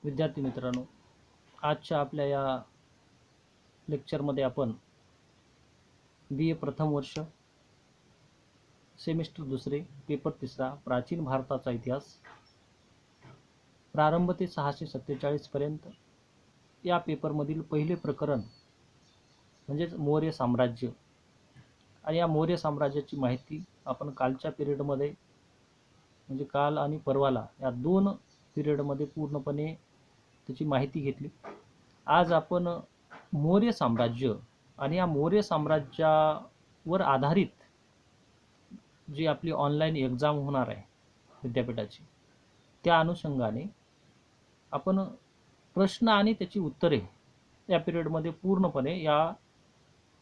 विद्यार्थी मित्रांनो, आजच्या आपल्या या लेक्चरमध्ये आपण BA प्रथम वर्ष सेमिस्टर दुसरे पेपर तिसरा प्राचीन भारताचा इतिहास प्रारंभ ते 647 पर्यंत या पेपरमधील पहिले प्रकरण म्हणजेच मौर्य साम्राज्य आणि या मौर्य साम्राज्याची माहिती आपण कालच्या पिरियडमध्ये म्हणजे काल आणि परवाला या दोन पिरियडमध्ये पूर्णपणे त्याची माहिती घेतली. आज आपण मौर्य साम्राज्य आणि या मौर्य साम्राज्यावर आधारित जी आपली ऑनलाईन एक्झाम होणार आहे विद्यापीठाची, त्या अनुषंगाने आपण प्रश्न आणि त्याची उत्तरे या पिरियडमध्ये पूर्णपणे या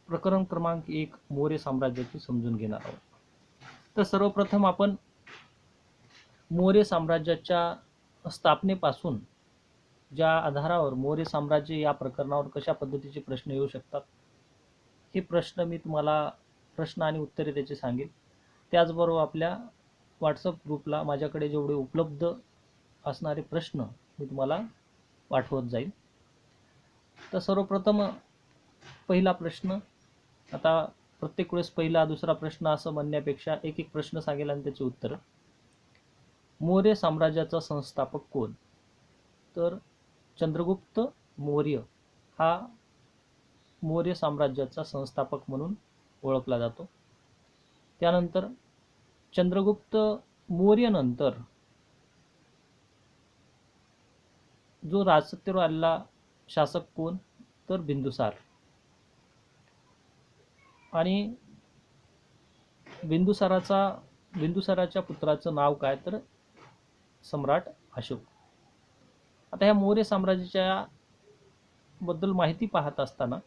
प्रकरण क्रमांक 1 मौर्य साम्राज्याची समजून घेणार आहोत. तर सर्वप्रथम आपण मौर्य साम्राज्याच्या स्थापनेपासून ज्या आधारावर मौर्य साम्राज्य या प्रकरणावर कशा पद्धतीचे प्रश्न येऊ शकतात हे प्रश्न मी तुम्हाला प्रश्न आणि उत्तरे त्याचे सांगेन. त्याचबरोबर आपल्या व्हॉट्सअप ग्रुपला माझ्याकडे जेवढे उपलब्ध असणारे प्रश्न मी तुम्हाला पाठवत जाईल. तर सर्वप्रथम पहिला प्रश्न, आता प्रत्येक वेळेस पहिला दुसरा प्रश्न असं म्हणण्यापेक्षा एक एक प्रश्न सांगेल आणि त्याचे उत्तर. मौर्य साम्राज्याचा संस्थापक कोण? तर चंद्रगुप्त मौर्य हा मौर्य साम्राज्याचा संस्थापक म्हणून ओळखला जातो. त्यानंतर चंद्रगुप्त मौर्य नंतर जो राजसत्तेवर आलेला शासक कोण? तर बिंदुसार. आणि बिंदुसाराच्या पुत्राचं नाव काय? तर सम्राट अशोक. आता ह्या मौर्य साम्राज्याच्या बद्दल माहिती पाहत असताना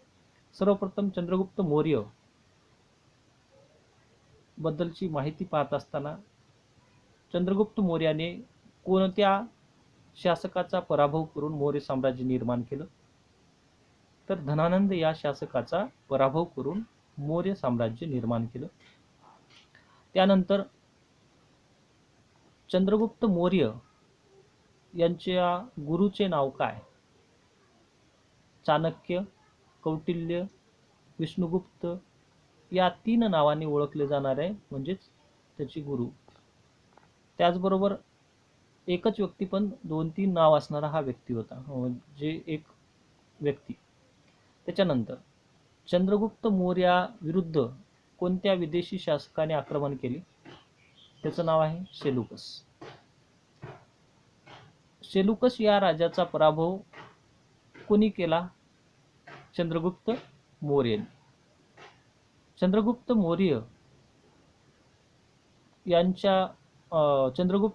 सर्वप्रथम चंद्रगुप्त मौर्य बद्दलची माहिती पाहत असताना चंद्रगुप्त मौर्याने कोणत्या शासकाचा पराभव करून मौर्य साम्राज्य निर्माण केलं? तर धनानंद या शासकाचा पराभव करून मौर्य साम्राज्य निर्माण केलं. त्यानंतर चंद्रगुप्त मौर्य यांच्या गुरुचे नाव काय? चाणक्य, कौटिल्य, विष्णुगुप्त या 3 नावांनी ओळखले जाणार आहे, म्हणजेच त्याची गुरु. त्याचबरोबर एकच व्यक्ती पण 2-3 नाव असणारा हा व्यक्ती होता, म्हणजे एक व्यक्ती. त्याच्यानंतर चंद्रगुप्त मौर्या विरुद्ध कोणत्या विदेशी शासकाने आक्रमण केले? त्याचं नाव आहे सेलुकस. सेलुकस या राजाचा पराभव कोणी केला? चंद्रगुप्त मौर्य. चंद्रगुप्त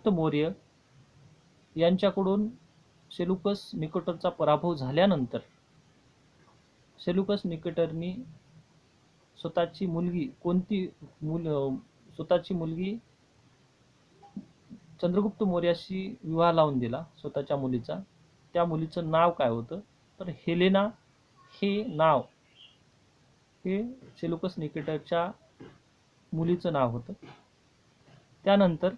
मौर्य यांच्याकडून सेलुकस निकेटरचा पराभव झाल्यानंतर सेलुकस निकेटरनी स्वतःची मुलगी चंद्रगुप्त मौर्याशी विवाह लावून दिला स्वतःच्या मुलीचा. त्या मुलीचं नाव काय होतं? तर हेलेना हे नाव हे सेलुकस निकेटरच्या मुलीचं नाव होतं. त्यानंतर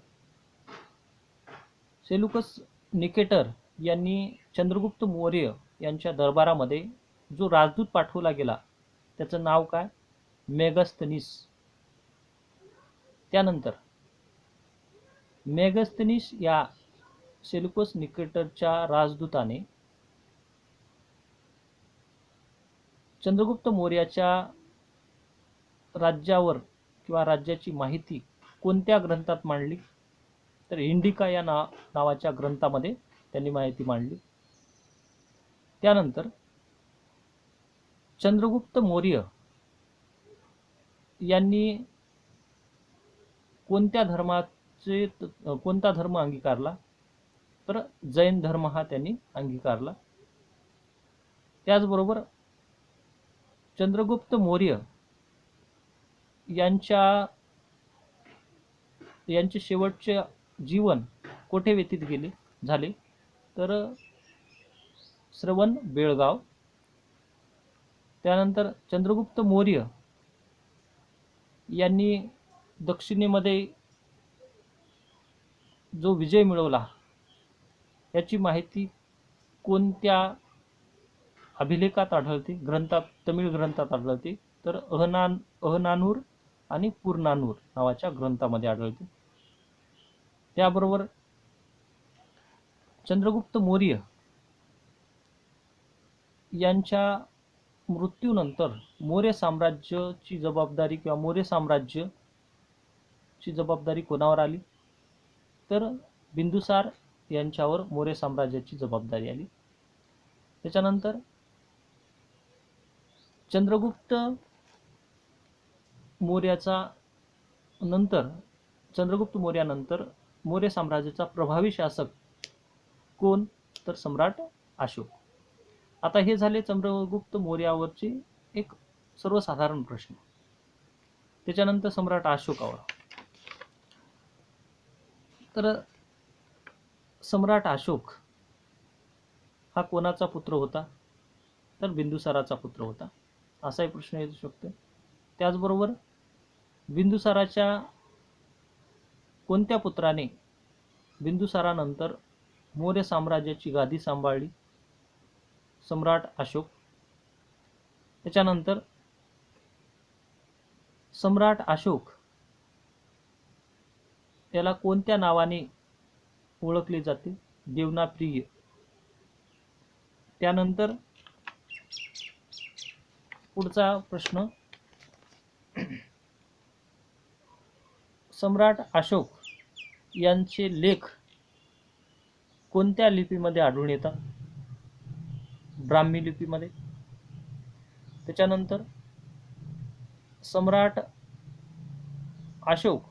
सेलुकस निकेटर यांनी चंद्रगुप्त मौर्य यांच्या दरबारामध्ये जो राजदूत पाठवला गेला त्याचं नाव काय? मेगस्थनीस. त्यानंतर मेगस्थनीस या सेलुकस निकेटरच्या राजदूताने चंद्रगुप्त मौर्याच्या राज्यावर किंवा राज्याची माहिती कोणत्या ग्रंथात मांडली? तर इंडिका या नावाच्या ग्रंथामध्ये त्यांनी माहिती मांडली. त्यानंतर चंद्रगुप्त मौर्य यांनी कोणता धर्म अंगीकारला? तर जैन धर्म हा त्यांनी अंगीकारला. त्याचबरोबर चंद्रगुप्त मौर्य यांचे शेवटचे जीवन कोठे व्यतीत झाले? तर श्रवण बेळगाव. त्यानंतर चंद्रगुप्त मौर्य यांनी दक्षिणेमध्ये जो विजय मिळवला याची माहिती कोणत्या अभिलेखात आढळते, ग्रंथात, तमिळ ग्रंथात आढळते? तर अहनानूर आणि पुरनानूर नावाच्या ग्रंथामध्ये आढळते. त्याबरोबर चंद्रगुप्त मौर्य यांच्या मृत्यूनंतर मौर्य साम्राज्याची जबाबदारी किंवा मौर्य साम्राज्याची जबाबदारी कोणावर आली? तर बिंदुसार यांच्यावर मौर्य साम्राज्याची जबाबदारी आली. त्याच्यानंतर चंद्रगुप्त मौर्यानंतर मौर्य साम्राज्याचा प्रभावी शासक कोण? तर सम्राट अशोक. आता हे झाले चंद्रगुप्त मौर्यावरचे एक सर्वसाधारण प्रश्न. त्याच्यानंतर सम्राट अशोकावर. तर सम्राट अशोक हा कोणाचा पुत्र होता? तर बिंदुसाराचा पुत्र होता. असाही प्रश्न येऊ शकतो. त्याचबरोबर बिंदुसाराच्या कोणत्या पुत्राने बिंदुसारानंतर मौर्य साम्राज्याची गादी सांभाळली? सम्राट अशोक. त्याच्यानंतर सम्राट अशोक याला कोणत्या नावाने ओळखले जाते? देवनाप्रिय. त्यानंतर पुढचा प्रश्न, सम्राट अशोक यांचे लेख कोणत्या लिपीमध्ये आढळून येतात? ब्राह्मी लिपीमध्ये. त्याच्यानंतर सम्राट अशोक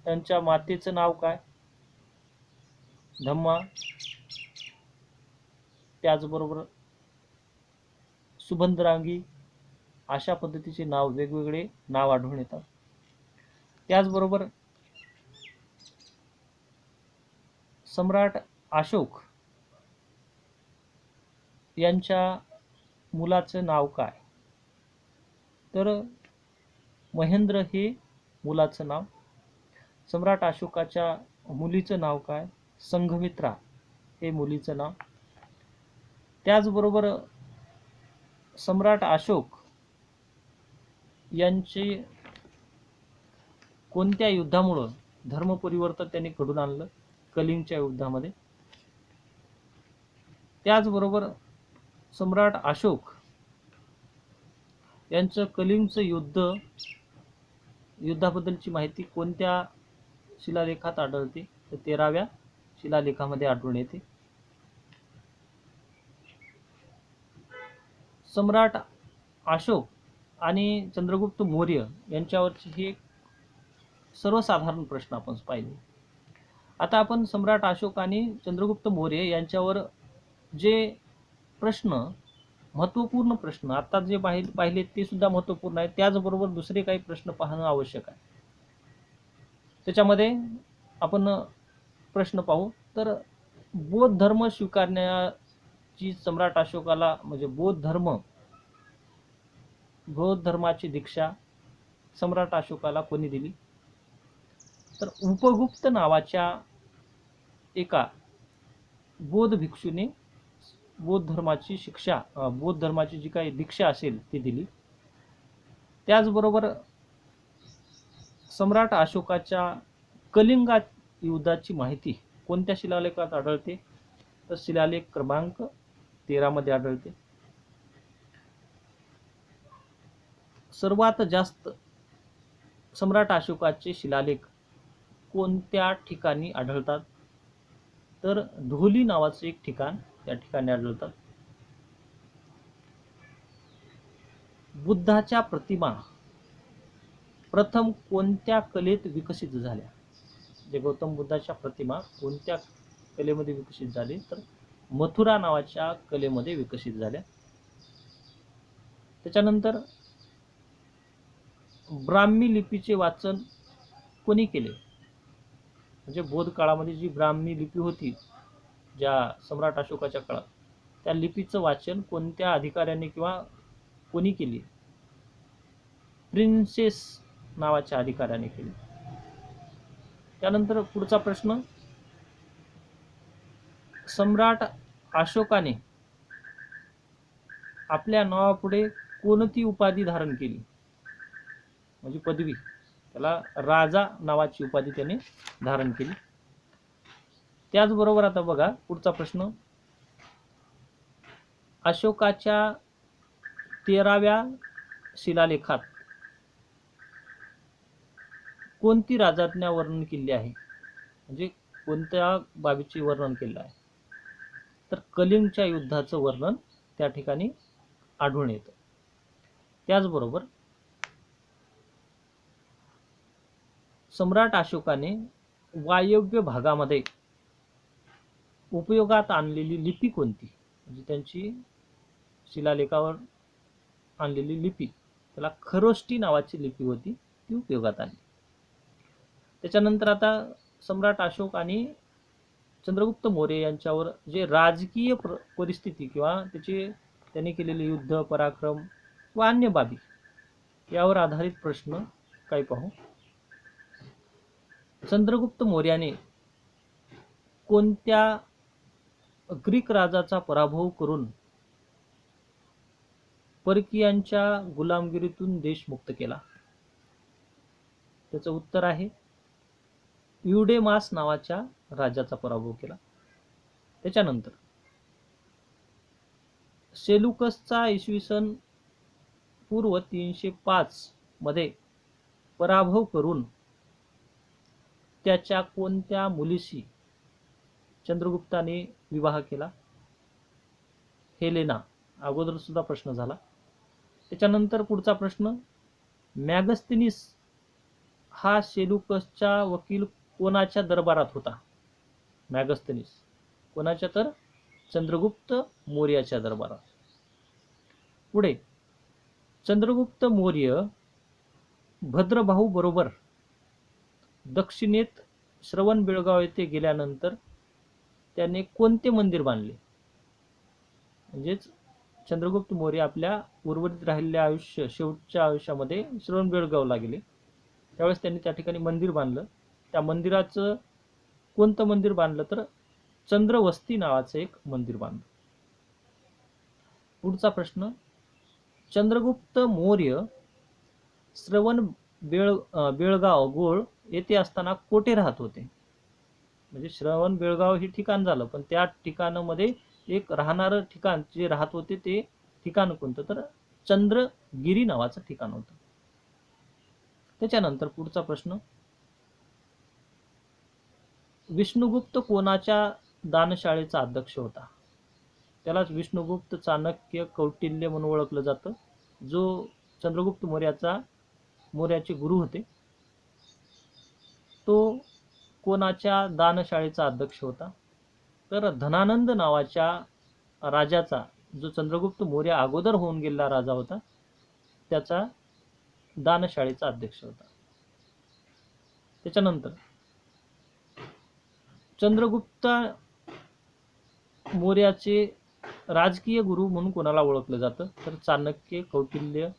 यांच्या मातेचं नाव काय? धम्मा. त्याचबरोबर सुभद्रांगी, अशा पद्धतीचे वेगवेगळे नाव आढळून येतात. त्याचबरोबर सम्राट अशोक यांच्या मुलाचं नाव काय? तर महेंद्र हे मुलाचं नाव. सम्राट अशोकाच्या मुलीचं नाव काय? संघमित्रा हे मुलीचं नाव. त्याचबरोबर सम्राट अशोक यांचे कोणत्या युद्धामुळे धर्मपरिवर्तन त्यांनी घडून आणलं? कलिंगच्या युद्धामध्ये. त्याचबरोबर सम्राट अशोक यांचं कलिंगचं युद्धाबद्दलची माहिती कोणत्या शिलालेखात आढळते? तर 13व्या शिलालेखामध्ये आढळून येते. सम्राट अशोक आणि चंद्रगुप्त मौर्य यांच्यावरचे हे सर्वसाधारण प्रश्न आपण पाहिले. आता आपण सम्राट अशोक आणि चंद्रगुप्त मौर्य यांच्यावर जे प्रश्न, महत्त्वपूर्ण प्रश्न आता जे पाहिले ते सुद्धा महत्त्वपूर्ण आहे. त्याचबरोबर दुसरे काही प्रश्न पाहणं आवश्यक आहे. त्याच्यामध्ये आपण प्रश्न पाहू. तर बौद्ध धर्म स्वीकारण्याची सम्राट अशोकाला म्हणजे बौद्ध धर्माची दीक्षा सम्राट अशोकाला कोणी दिली? तर उपगुप्त नावाच्या एका बौद्ध भिक्षूने बौद्ध धर्माची जी काही दीक्षा असेल ती दिली. त्याचबरोबर सम्राट अशोकाच्या कलिंगात युद्धाची माहिती कोणत्या शिलालेखात आढळते? तर शिलालेख क्रमांक 13 मध्ये आढळते. सर्वात जास्त सम्राट अशोकाचे शिलालेख कोणत्या ठिकाणी आढळतात? तर धोली नावाचं एक ठिकाण, त्या ठिकाणी आढळतात. बुद्धाच्या प्रतिमा प्रथम कोणत्या कलेत विकसित झाल्या? जे गौतम बुद्धाच्या प्रतिमा कोणत्या कलेमध्ये विकसित झाले? तर मथुरा नावाच्या कलेमध्ये विकसित झाल्या. त्याच्यानंतर ब्राह्मी लिपीचे वाचन कोणी केले? म्हणजे बौद्ध काळामध्ये जी ब्राह्मी लिपी होती ज्या सम्राट अशोकाच्या काळात, त्या लिपीचं वाचन कोणत्या अधिकाऱ्याने किंवा कोणी केले? प्रिन्सेस नावाच्या अधिकाऱ्याने केले. त्यानंतर पुढचा प्रश्न, सम्राट अशोकाने आपल्या नावापुढे कोणती उपाधी धारण केली, म्हणजे पदवी, त्याला राजा नावाची उपाधी त्याने धारण केली. त्याचबरोबर आता बघा पुढचा प्रश्न, अशोकाच्या 13व्या शिलालेखात कोणती राजआज्ञा वर्णन केली आहे, म्हणजे कोणत्या बाबीचे वर्णन केलं आहे, तर कलिंगच्या युद्धाचं वर्णन त्या ठिकाणी आढळून येतं. त्याचबरोबर सम्राट अशोकाने वायव्य भागामध्ये उपयोगात आणलेली लिपी कोणती, म्हणजे त्यांची शिलालेखावर आणलेली लिपी, त्याला खरोष्टी नावाची लिपी होती, ती उपयोगात आली. त्याच्यानंतर आता सम्राट अशोक आणि चंद्रगुप्त मौर्य यांच्यावर जे राजकीय परिस्थिती किंवा त्यांनी केलेले युद्ध पराक्रम व अन्य बाबी यावर आधारित प्रश्न काय पाहू. चंद्रगुप्त मौर्याने कोणत्या ग्रीक राजाचा पराभव करून परकीयांच्या गुलामगिरीतून देश मुक्त केला, त्याचं उत्तर आहे युडेमास नावाच्या राजाचा पराभव केला. त्याच्यानंतर सेलुकसचा इसवी सन पूर्व 305 मध्ये पराभव करून त्याच्या कोणत्या मुलीशी चंद्रगुप्ताने विवाह केला, हेलेना. अगोदर सुद्धा प्रश्न झाला. त्याच्यानंतर पुढचा प्रश्न, मॅगस्तिनिस हा सेलुकसचा वकील कोणाच्या दरबारात होता, मॅगस्तिनिस कोणाच्या, तर चंद्रगुप्त मौर्याच्या दरबारात. पुढे चंद्रगुप्त मौर्य भद्रभाऊ बरोबर दक्षिणेत श्रवण बेळगाव येथे गेल्यानंतर त्याने कोणते मंदिर बांधले, म्हणजेच चंद्रगुप्त मौर्य आपल्या उर्वरित राहिलेल्या शेवटच्या आयुष्यामध्ये श्रवण बेळगावला गेले, त्यावेळेस त्यांनी त्या ठिकाणी मंदिर बांधलं. त्या मंदिराचं कोणतं मंदिर बांधलं, तर चंद्रवस्ती नावाचं एक मंदिर बांधलं. पुढचा प्रश्न, चंद्रगुप्त मौर्य श्रवण बेळगाव गोळ येथे असताना कोठे राहत होते, म्हणजे श्रवण बेळगाव हे ठिकाण झालं, पण त्या ठिकाणामध्ये एक राहणारं ठिकाण जे राहत होते ते ठिकाण कोणतं, तर चंद्रगिरी नावाचं ठिकाण होतं. त्याच्यानंतर पुढचा प्रश्न, विष्णुगुप्त कोणाच्या दानशाळेचा अध्यक्ष होता, त्यालाच विष्णुगुप्त चाणक्य कौटिल्य म्हणून ओळखलं जातं, जो चंद्रगुप्त मौर्याचे गुरु होते. तो कोणाच्या दानशाळेचा अध्यक्ष होता, तर धनानंद नावाच्या राजाचा, जो चंद्रगुप्त मौर्य अगोदर होऊन गेलेला राजा होता, त्याचा दानशाळेचा अध्यक्ष होता. त्याच्यानंतर चंद्रगुप्त मौर्याचे राजकीय गुरु म्हणून कोणाला ओळखलं जातं, तर चाणक्य कौटिल्य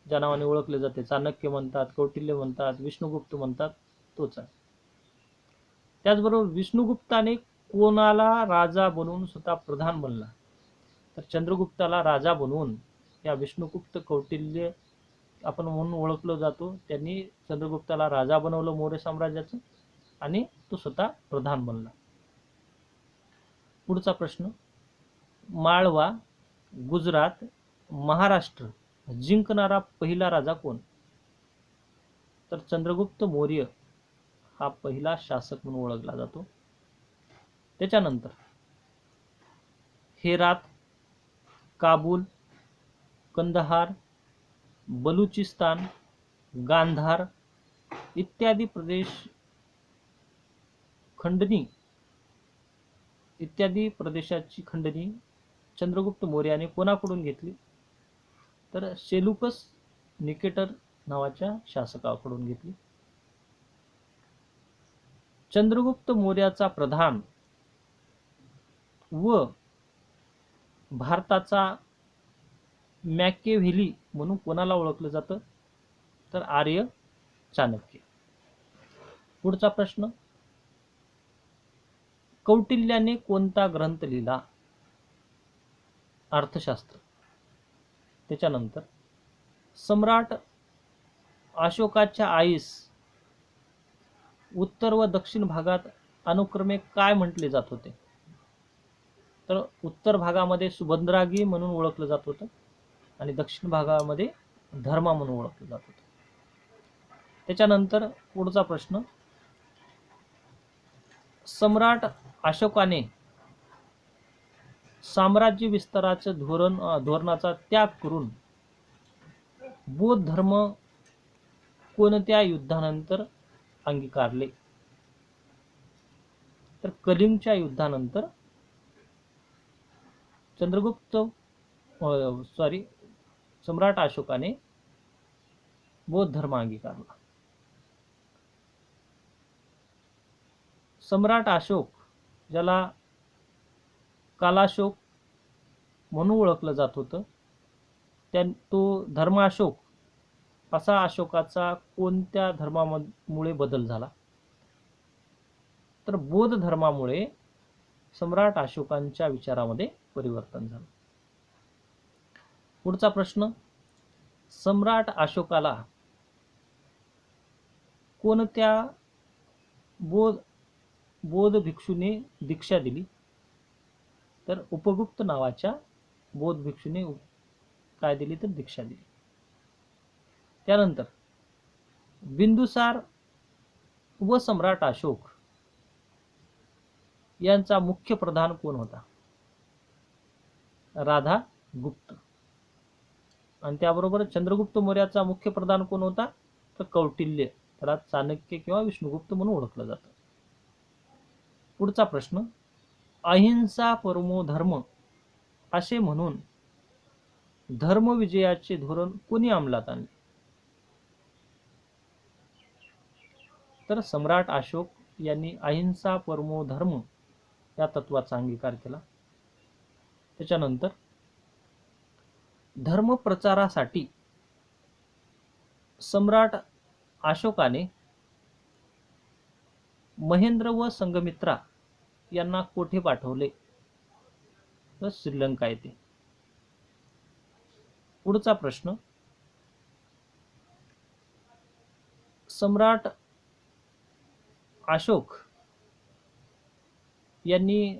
ज्या नावाने ओळखले जाते, चाणक्य म्हणतात, कौटिल्य म्हणतात, विष्णुगुप्त म्हणतात, तोच आहे. त्याचबरोबर विष्णुगुप्ताने कोणाला राजा बनवून स्वतः प्रधान बनला, तर चंद्रगुप्ताला राजा बनवून या विष्णुगुप्त कौटिल्य आपण म्हणून ओळखलं जातो, त्यांनी चंद्रगुप्ताला राजा बनवलं मौर्य साम्राज्याचं आणि तो स्वतः प्रधान बनला. पुढचा प्रश्न, माळवा, गुजरात, महाराष्ट्र जिंकणारा पहिला राजा कोण, तर चंद्रगुप्त मौर्य हा पहिला शासक म्हणून ओळखला जातो. त्याच्यानंतर हेरात, काबूल, कंदहार, बलुचिस्तान, गांधार इत्यादी प्रदेशाची खंडणी चंद्रगुप्त मौर्याने कोणाकडून घेतली, तर सेलुकस निकेटर नावाच्या शासकाकडून घेतली. चंद्रगुप्त मौर्याचा प्रधान व भारताचा मॅकेव्हेली म्हणून कोणाला ओळखलं जातं, तर आर्य चाणक्य. पुढचा प्रश्न, कौटिल्याने कोणता ग्रंथ लिहिला, अर्थशास्त्र. त्याच्यानंतर सम्राट अशोकाच्या आईस उत्तर व दक्षिण भागात अनुक्रमे काय म्हटले जात होते? तर उत्तर भागामध्ये सुभद्रागी म्हणून ओळखलं जात होतं आणि दक्षिण भागामध्ये धर्मा म्हणून ओळखलं जात होतं. त्याच्यानंतर पुढचा प्रश्न, सम्राट अशोकाने साम्राज्य विस्ताराचे धोरणाचा त्याग करून बौद्ध धर्म कोणत्या युद्धानंतर अंगीकारले? तर कलिंगच्या युद्धानंतर सम्राट अशोकाने बौद्ध धर्म अंगीकारला. सम्राट अशोक, ज्याला कालाशोक म्हणून ओळखलं जात होतं, तो धर्माशोक असा अशोकाचा कोणत्या धर्मामुळे बदल झाला? तर बौद्ध धर्मामुळे सम्राट अशोकांच्या विचारामध्ये परिवर्तन झालं. पुढचा प्रश्न, सम्राट अशोकाला कोणत्या बौद्ध भिक्षूने दीक्षा दिली? तर उपगुप्त नावाच्या बौद्ध भिक्षूने काय दिली? तर दीक्षा दिली. त्यानंतर बिंदुसार व सम्राट अशोक यांचा मुख्य प्रधान कोण होता? राधा गुप्त. आणि त्याबरोबर चंद्रगुप्त मौर्याचा मुख्य प्रधान कोण होता? तर कौटिल्य. त्याला चाणक्य किंवा विष्णुगुप्त म्हणून ओळखलं जातं. पुढचा प्रश्न, अहिंसा परमो धर्म असे म्हणून धर्मविजयाचे धोरण कोणी अंमलात आणले? तर सम्राट अशोक यांनी अहिंसा परमो धर्म या तत्वाचा अंगीकार केला. त्याच्यानंतर धर्म प्रचारासाठी सम्राट अशोकाने महेंद्र व संघमित्रा यांना कोठे पाठवले? तर श्रीलंका येथे. पुढचा प्रश्न, सम्राट अशोक यांनी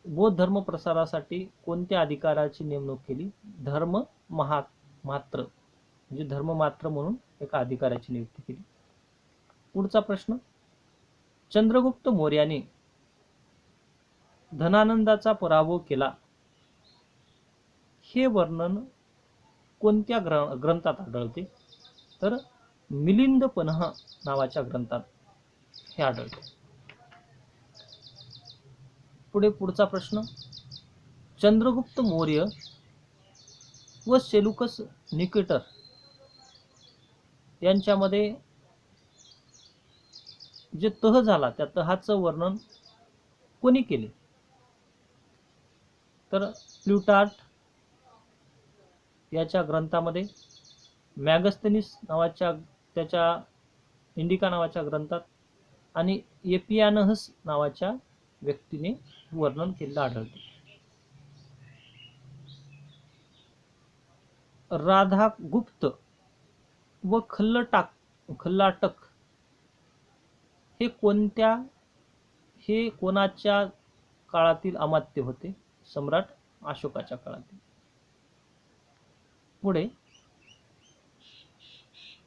बौद्ध धर्म प्रसारासाठी कोणत्या अधिकाऱ्याची नेमणूक केली? धर्म मात्र म्हणजे धर्ममात्र म्हणून एका अधिकाऱ्याची नियुक्ती केली. पुढचा प्रश्न, चंद्रगुप्त मौर्याने धनानंदाचा पराभव केला हे वर्णन कोणत्या ग्रंथात आढळते? तर मिलिंदपन्ह नावाच्या ग्रंथात हे आढळते. पुढचा प्रश्न, चंद्रगुप्त मौर्य व सेलुकस निकेटर यांच्यामध्ये जे तह झाला त्या तहाचं वर्णन कोणी केले? तर प्लुटार्ट याच्या ग्रंथामध्ये, मॅगस्थनीस नावाच्या त्याच्या इंडिका नावाच्या ग्रंथात आणि एपियानहस नावाच्या व्यक्तीने वर्णन केलेलं आढळते. राधागुप्त व खल्लाटक हे कोणाच्या काळातील अमात्य होते? सम्राट अशोकाच्या काळातील.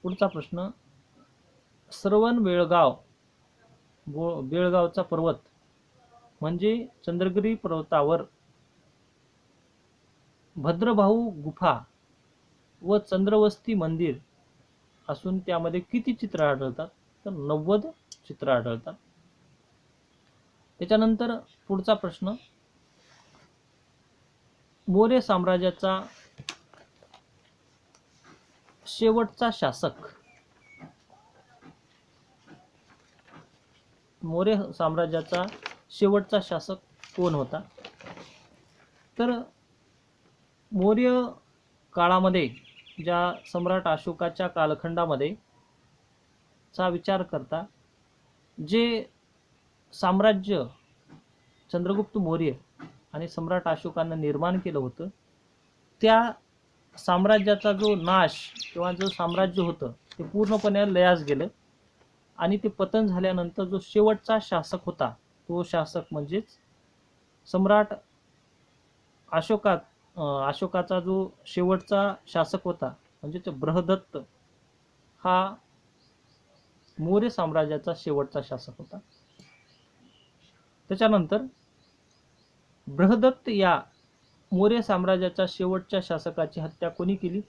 पुढचा प्रश्न, श्रवण बेळगावचा पर्वत म्हणजे चंद्रगिरी पर्वतावर भद्रभाऊ गुफा व चंद्रवस्ती मंदिर असून त्यामध्ये किती चित्र आढळतात? तर 90 चित्र आढळतात. त्याच्यानंतर पुढचा प्रश्न, मौर्य साम्राज्याचा शेवटचा शासक कोण होता? तर मौर्य काळामध्ये ज्या सम्राट अशोकाच्या कालखंडामध्ये चा विचार करता जे साम्राज्य चंद्रगुप्त मौर्य आणि सम्राट अशोकानं निर्माण केलं होतं त्या साम्राज्याचा जो नाश किंवा जो साम्राज्य होतं ते पूर्णपणे लयास गेलं आणि ते पतन झाल्यानंतर जो शेवटचा शासक होता तो शासक म्हणजेच सम्राट अशोकाचा जो शेवटचा शासक होता म्हणजे बृहदत्त हा मौर्य साम्राज्याचा शेवटचा शासक होता. त्याच्यानंतर बृहदत्त या मौर्य साम्राज्याच्या शेवटच्या शासकाची हत्या कोणी केली?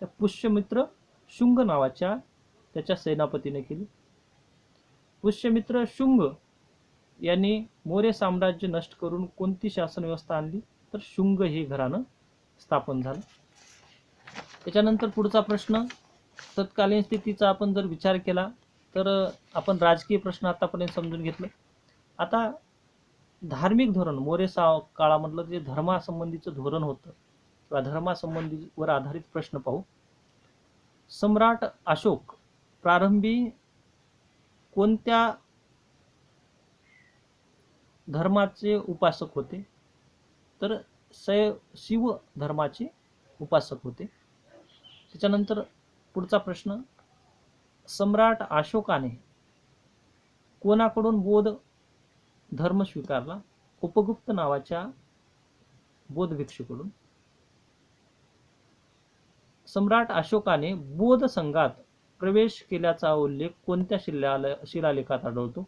तर पुष्यमित्र शुंग नावाच्या त्याच्या सेनापतीने केली. पुष्यमित्र शुंग यांनी मौर्य साम्राज्य नष्ट करून कोणती शासन व्यवस्था आणली? तर शुंग हे घराणं स्थापन झालं. त्याच्यानंतर पुढचा प्रश्न, तत्कालीन स्थितीचा आपण जर विचार केला तर आपण राजकीय प्रश्न आतापर्यंत समजून घेतलं. आता धार्मिक धोरण मौर्य काळामधलं जे धर्मासंबंधीचं धोरण होतं किंवा धर्मासंबंधीवर आधारित प्रश्न पाहू. सम्राट अशोक प्रारंभी कोणत्या धर्माचे उपासक होते? तर शिव धर्माचे उपासक होते. त्याच्यानंतर पुढचा प्रश्न, सम्राट अशोकाने कोणाकडून बौद्ध धर्म स्वीकारला? उपगुप्त नावाच्या बौद्ध भिक्षूकडून. सम्राट अशोकाने बौद्ध संघात प्रवेश केल्याचा उल्लेख कोणत्या शिलालेखात आढळतो?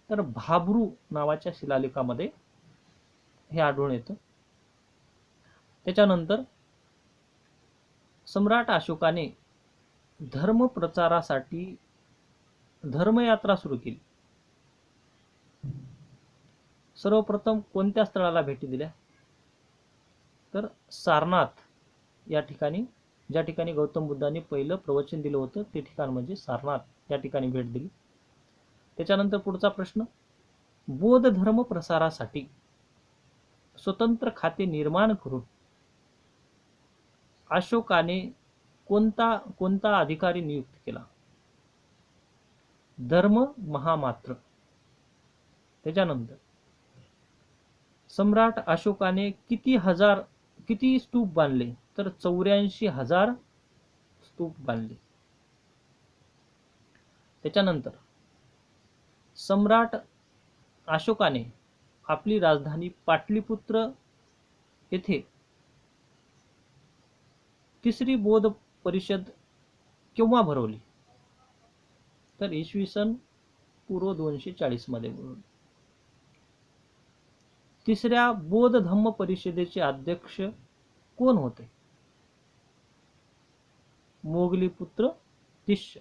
तर भाब्रू नावाच्या शिलालेखामध्ये हे आढळून येतं. त्याच्यानंतर सम्राट अशोकाने धर्म प्रचारासाठी धर्मयात्रा सुरू केली. सर्वप्रथम कोणत्या स्थळाला भेटी दिल्या? तर सारनाथ या ठिकाणी, ज्या ठिकाणी गौतम बुद्धांनी पहिलं प्रवचन दिलं होतं ते ठिकाण म्हणजे सारनाथ, या ठिकाणी भेट दिली. त्याच्यानंतर पुढचा प्रश्न, बौद्ध धर्म प्रसारासाठी स्वतंत्र खाते निर्माण करून अशोकाने कोणता अधिकारी नियुक्त केला? धर्म महामात्र. त्याच्यानंतर सम्राट अशोकाने किती स्तूप बांधले? तर 84,000 स्तूप बांधले. त्याच्यानंतर सम्राट अशोकाने आपली राजधानी पाटलीपुत्र येथे तिसरी बौद्ध परिषद केव्हा भरवली? तर इसवी सन पूर्व 240 मध्ये भरवली. तिसऱ्या बौद्ध धम्म परिषदेचे अध्यक्ष कोण होते? मोगलीपुत्र तिष्य.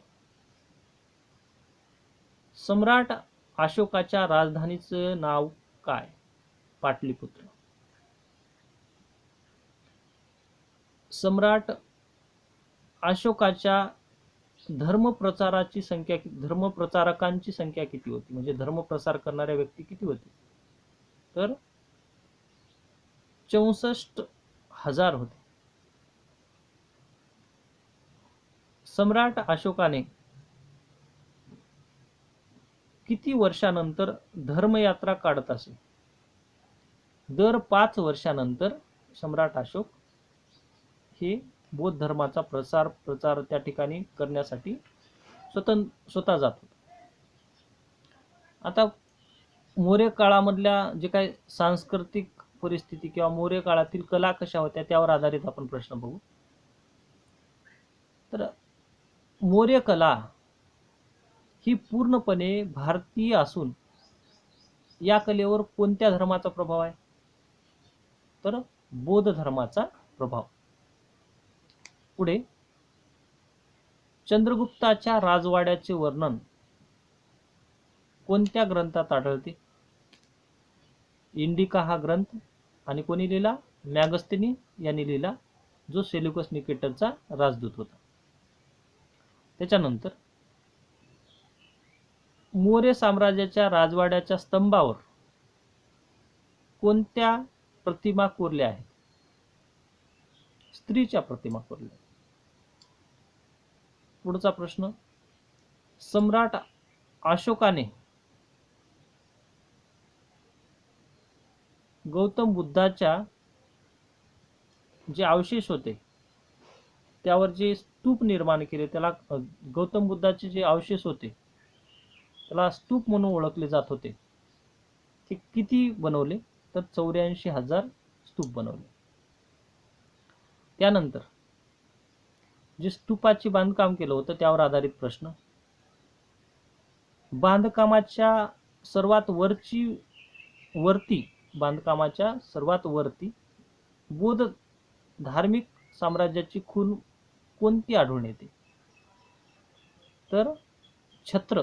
सम्राट अशोकाच्या राजधानीचं नाव काय? पाटलीपुत्र. सम्राट अशोकाच्या धर्मप्रचारकांची संख्या किती होती? म्हणजे धर्मप्रसार करणाऱ्या व्यक्ती किती होती? तर 64,000 होते. सम्राट अशोकाने किती वर्षानंतर धर्मयात्रा काढत असे? दर 5 वर्षानंतर सम्राट अशोक हे बौद्ध धर्माचा प्रचार त्या ठिकाणी करण्यासाठी स्वतः जात होते. आता मौर्य काळामधल्या जे काही सांस्कृतिक परिस्थिती किंवा मौर्य काळातील कला कशा होत्या त्यावर आधारित आपण प्रश्न बघू. तर मौर्य कला ही पूर्णपणे भारतीय असून या कलेवर कोणत्या धर्माचा प्रभाव आहे? तर बौद्ध धर्माचा प्रभाव. पुढे, चंद्रगुप्ताच्या राजवाड्याचे वर्णन कोणत्या ग्रंथात आढळते? इंडिका हा ग्रंथ. आणि कोणी लिहिला? मॅगस्तिनी यांनी लिहिला, जो सेल्युकस निकेटरचा राजदूत होता. त्याच्यानंतर मौर्य साम्राज्याच्या राजवाड्याच्या स्तंभावर कोणत्या प्रतिमा कोरल्या आहेत? स्त्रीच्या प्रतिमा कोरल्या. पुढचा प्रश्न, सम्राट अशोकाने गौतम बुद्धाच्या जे अवशेष होते त्यावर जे स्तूप निर्माण केले, त्याला गौतम बुद्धाचे जे अवशेष होते त्याला स्तूप म्हणून ओळखले जात होते, ते किती बनवले? तर 84,000 स्तूप बनवले. त्यानंतर जे स्तूपाचे बांधकाम केलं होतं त्यावर आधारित प्रश्न. बांधकामाच्या सर्वात वरती बौद्ध धार्मिक साम्राज्याची खूण कोणती आढळून येते? तर छत्र,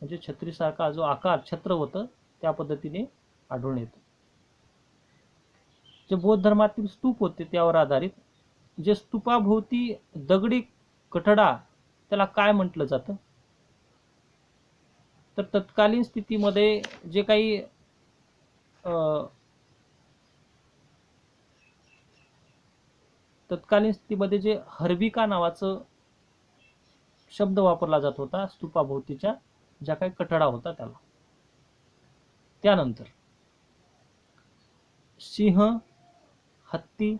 म्हणजे छत्रीसारखा जो आकार छत्र होतं त्या पद्धतीने आढळून येतं. जे बौद्ध धर्मातील स्तूप होते त्यावर आधारित, जे स्तूपाभोवती दगडी कठडा त्याला काय म्हटलं जातं? तर तत्कालीन स्थितीमध्ये जे काही जे हर्विका नावाचं शब्द वापरला जात होता स्तूपाभोवतीच्या ज्या काही कठडा होता त्याला. त्यानंतर सिंह, हत्ती,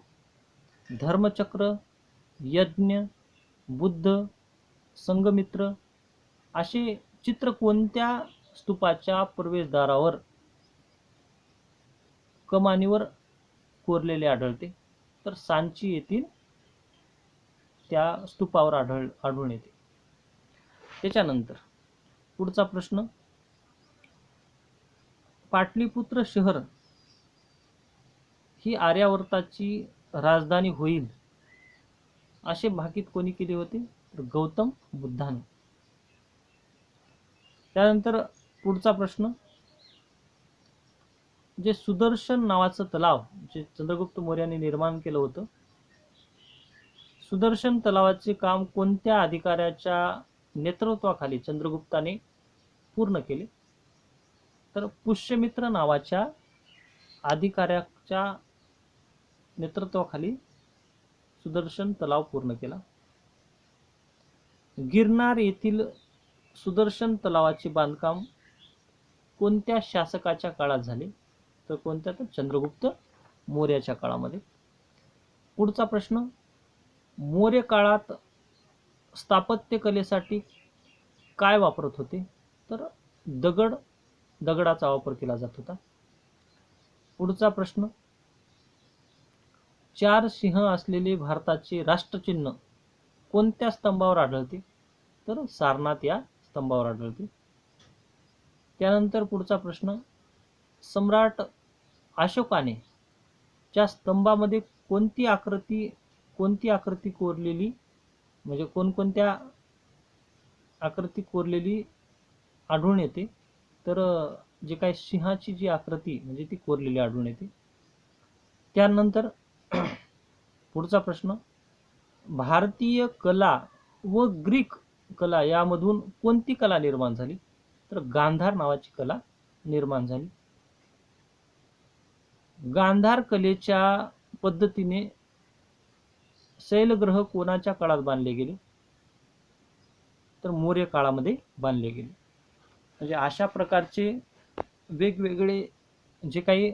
धर्मचक्र, यज्ञ, बुद्ध, संघमित्र असे चित्र कोणत्या स्तूपाच्या प्रवेशद्वारावर कमानीवर कोरलेले आढळते? तर सांची येथील त्या स्तूपावर आढळून येते. त्याच्यानंतर पुढचा प्रश्न, पाटलीपुत्र शहर ही आर्यावर्ताची राजधानी होईल असे भाकीत कोणी केले होते? तर गौतम बुद्धाने. त्यानंतर पुढचा प्रश्न, जे सुदर्शन नावाचं तलाव जे चंद्रगुप्त मौर्याने निर्माण केलं होतं, सुदर्शन तलावाचे काम कोणत्या अधिकाऱ्याच्या नेतृत्वाखाली चंद्रगुप्ताने पूर्ण केले? तर पुष्यमित्र नावाच्या अधिकाऱ्याच्या नेतृत्वाखाली सुदर्शन तलाव पूर्ण केला. गिरनार येथील सुदर्शन तलावाचे बांधकाम कोणत्या शासकाच्या काळात झाले? तर कोणत्या? तर चंद्रगुप्त मौर्याच्या काळामध्ये. पुढचा प्रश्न, मौर्य काळात स्थापत्य कलेसाठी काय वापरत होते? तर दगडाचा वापर केला जात होता. पुढचा प्रश्न, 4 सिंह असलेले भारताचे राष्ट्रचिन्ह कोणत्या स्तंभावर आढळते? तर सारनाथ या स्तंभावर आढळते. त्यानंतर पुढचा प्रश्न, सम्राट अशोकाने ज्या स्तंभामध्ये कोणती आकृती कोरलेली, म्हणजे कोणकोणत्या आकृती कोरलेली आढळून येते? तर जे काही सिंहाची जी आकृती म्हणजे ती कोरलेली आढळून येते. त्यानंतर पुढचा प्रश्न, भारतीय कला व ग्रीक कला यामधून कोणती कला निर्माण झाली? तर गांधार नावाची कला निर्माण झाली. गांधार कलेच्या पद्धतीने शैलग्रह कोणाच्या काळात बांधले गेले? तर मौर्य काळामध्ये बांधले गेले. म्हणजे अशा प्रकारचे वेगवेगळे जे काही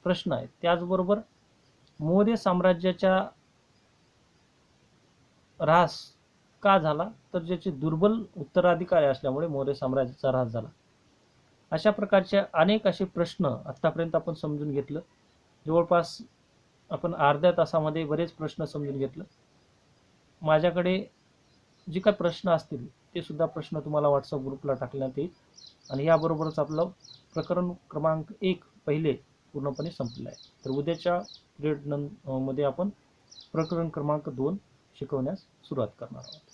प्रश्न आहेत. त्याचबरोबर मौर्य साम्राज्याचा ऱ्हास का झाला? तर ज्याचे दुर्बल उत्तराधिकारी असल्यामुळे मौर्य साम्राज्याचा ऱ्हास झाला. अशा प्रकारचे अनेक असे प्रश्न आतापर्यंत आपण समजून घेतलं. जवळपास आपण अर्ध्या तासामध्ये बरेच प्रश्न समजून घेतलं. माझ्याकडे जे काही प्रश्न असतील ते सुद्धा प्रश्न तुम्हाला व्हॉट्सअप ग्रुपला टाकण्यात येईल. आणि याबरोबरच आपलं प्रकरण क्रमांक 1 पहिले पूर्णपणे संपलेलं आहे. तर उद्याच्या पिरियड मध्ये आपण प्रकरण क्रमांक 2 शिकवण्यास सुरुवात करणार आहोत.